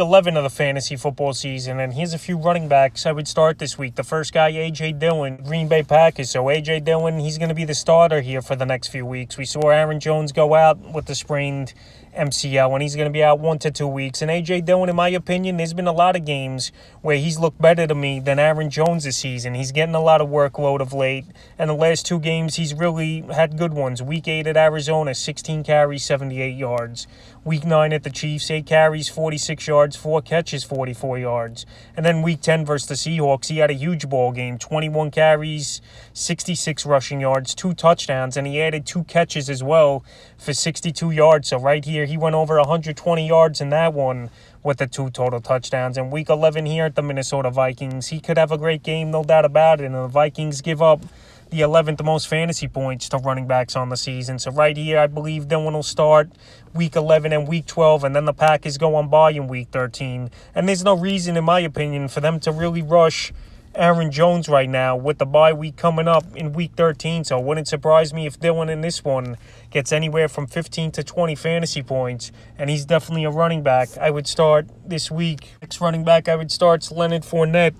11 of the fantasy football season, and here's a few running backs I would start this week. The first guy, A.J. Dillon, Green Bay Packers. So A.J. Dillon, he's going to be the starter here for the next few weeks. We saw Aaron Jones go out with the sprained MCL, and he's going to be out 1 to 2 weeks. And A.J. Dillon, in my opinion, there's been a lot of games where he's looked better to me than Aaron Jones this season. He's getting a lot of workload of late, and the last 2 games, he's really had good ones. Week 8 at Arizona, 16 carries, 78 yards. Week 9 at the Chiefs, 8 carries, 46 yards, 4 catches, 44 yards. And then Week 10 versus the Seahawks, he had a huge ball game, 21 carries, 66 rushing yards, 2 touchdowns, and he added 2 catches as well for 62 yards. So right here, he went over 120 yards in that one with the 2 total touchdowns. And Week 11 here at the Minnesota Vikings, he could have a great game, no doubt about it. And the Vikings give up the 11th most fantasy points to running backs on the season. So right here, I believe Dillon will start Week 11 and Week 12, and then the Packers go on bye in Week 13. And there's no reason, in my opinion, for them to really rush Aaron Jones right now with the bye week coming up in Week 13. So it wouldn't surprise me if Dillon in this one gets anywhere from 15 to 20 fantasy points, and he's definitely a running back I would start this week. Next running back I would start is Leonard Fournette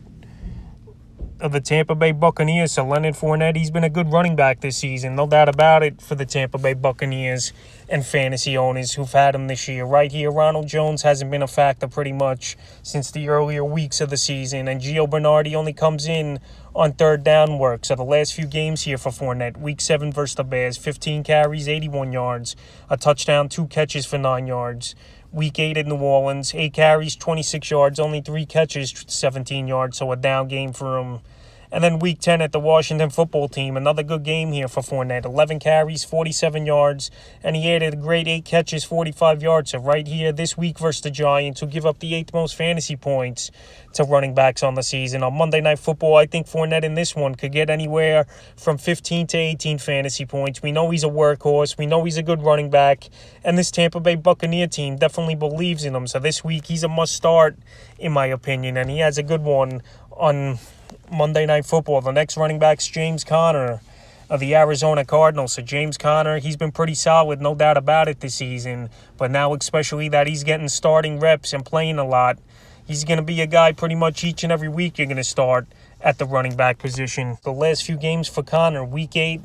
of the Tampa Bay Buccaneers. So Leonard Fournette, he's been a good running back this season, no doubt about it, for the Tampa Bay Buccaneers and fantasy owners who've had him this year. Right here, Ronald Jones hasn't been a factor pretty much since the earlier weeks of the season, and Gio Bernard only comes in on third down work. So the last few games here for Fournette, Week 7 versus the Bears, 15 carries, 81 yards, a touchdown, 2 catches for 9 yards. Week 8 at New Orleans, 8 carries, 26 yards, only 3 catches, 17 yards, so a down game for him. And then Week 10 at the Washington football team, another good game here for Fournette. 11 carries, 47 yards, and he added a great 8 catches, 45 yards. So right here this week versus the Giants, who give up the 8th most fantasy points to running backs on the season. On Monday Night Football, I think Fournette in this one could get anywhere from 15 to 18 fantasy points. We know he's a workhorse. We know he's a good running back. And this Tampa Bay Buccaneer team definitely believes in him. So this week, he's a must-start, in my opinion, and he has a good one on Monday Night Football. The next running back's James Conner of the Arizona Cardinals. So James Conner, he's been pretty solid, no doubt about it, this season. But now especially that he's getting starting reps and playing a lot, he's going to be a guy pretty much each and every week you're going to start at the running back position. The last few games for Conner, Week 8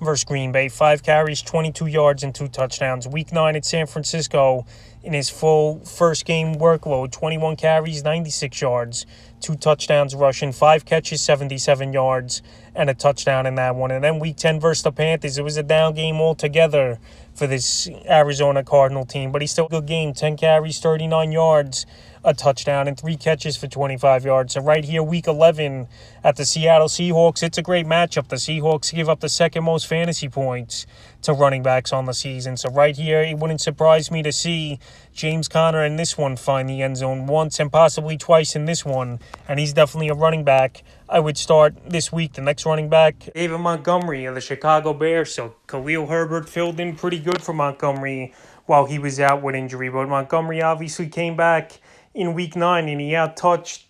versus Green Bay, 5 carries, 22 yards, and 2 touchdowns. Week 9 at San Francisco, in his full first game workload, 21 carries, 96 yards, 2 touchdowns rushing, 5 catches, 77 yards, and a touchdown in that one. And then Week 10 versus the Panthers, it was a down game altogether for this Arizona Cardinal team, but he's still a good game, 10 carries, 39 yards, a touchdown, and 3 catches for 25 yards. So right here, Week 11 at the Seattle Seahawks, it's a great matchup. The Seahawks give up the 2nd most fantasy points to running backs on the season. So right here, it wouldn't surprise me to see James Conner in this one find the end zone once and possibly twice in this one. And he's definitely a running back I would start this week. The next running back, David Montgomery of the Chicago Bears. So Khalil Herbert filled in pretty good for Montgomery while he was out with injury. But Montgomery obviously came back in Week 9 and he out-touched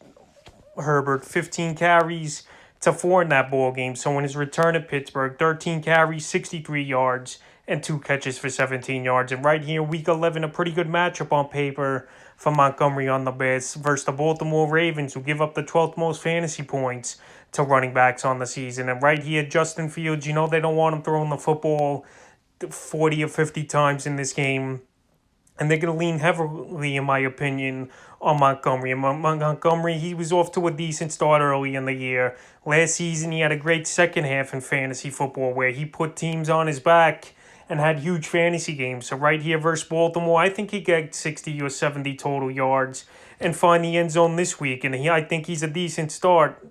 Herbert, 15 carries to 4 in that ball game. So in his return to Pittsburgh, 13 carries, 63 yards, and 2 catches for 17 yards. And right here, Week 11, a pretty good matchup on paper for Montgomery on the Bears versus the Baltimore Ravens, who give up the 12th most fantasy points to running backs on the season. And right here, Justin Fields, you know they don't want him throwing the football 40 or 50 times in this game. And they're going to lean heavily, in my opinion, on Montgomery. And Montgomery, he was off to a decent start early in the year. Last season, he had a great second half in fantasy football where he put teams on his back and had huge fantasy games. So right here versus Baltimore, I think he got 60 or 70 total yards and find the end zone this week. And I think he's a decent start.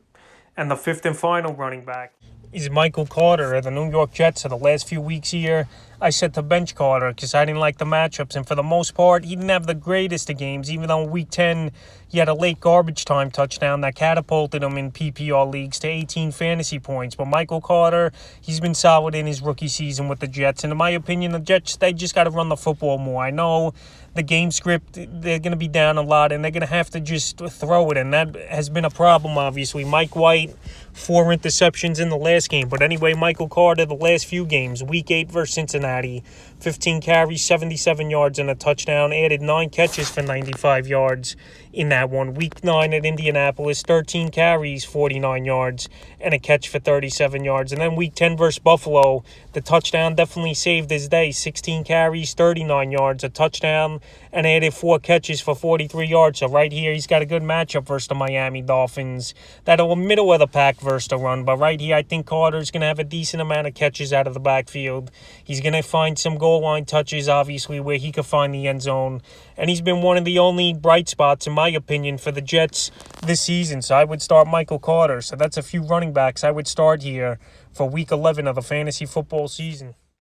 And the 5th and final running back is Michael Carter of the New York Jets. So the last few weeks here, I said to bench Carter because I didn't like the matchups. And for the most part, he didn't have the greatest of games. Even though in Week 10, he had a late garbage time touchdown that catapulted him in PPR leagues to 18 fantasy points. But Michael Carter, he's been solid in his rookie season with the Jets. And in my opinion, the Jets, they just got to run the football more. I know the game script, they're going to be down a lot, and they're going to have to just throw it. And that has been a problem, obviously. Mike White, 4 interceptions in the last game. But anyway, Michael Carter, the last few games, Week 8 versus Cincinnati, 15 carries, 77 yards, and a touchdown. Added 9 catches for 95 yards in that one. Week 9 at Indianapolis, 13 carries, 49 yards, and a catch for 37 yards. And then Week 10 versus Buffalo, the touchdown definitely saved his day. 16 carries, 39 yards, a touchdown, and added 4 catches for 43 yards. So right here, he's got a good matchup versus the Miami Dolphins. That'll middle of the pack versus the run. But right here, I think Carter's going to have a decent amount of catches out of the backfield. He's going to find some goal line touches, obviously, where he could find the end zone. And he's been one of the only bright spots, in my opinion, for the Jets this season. So I would start Michael Carter. So that's a few running backs I would start here for Week 11 of the fantasy football season.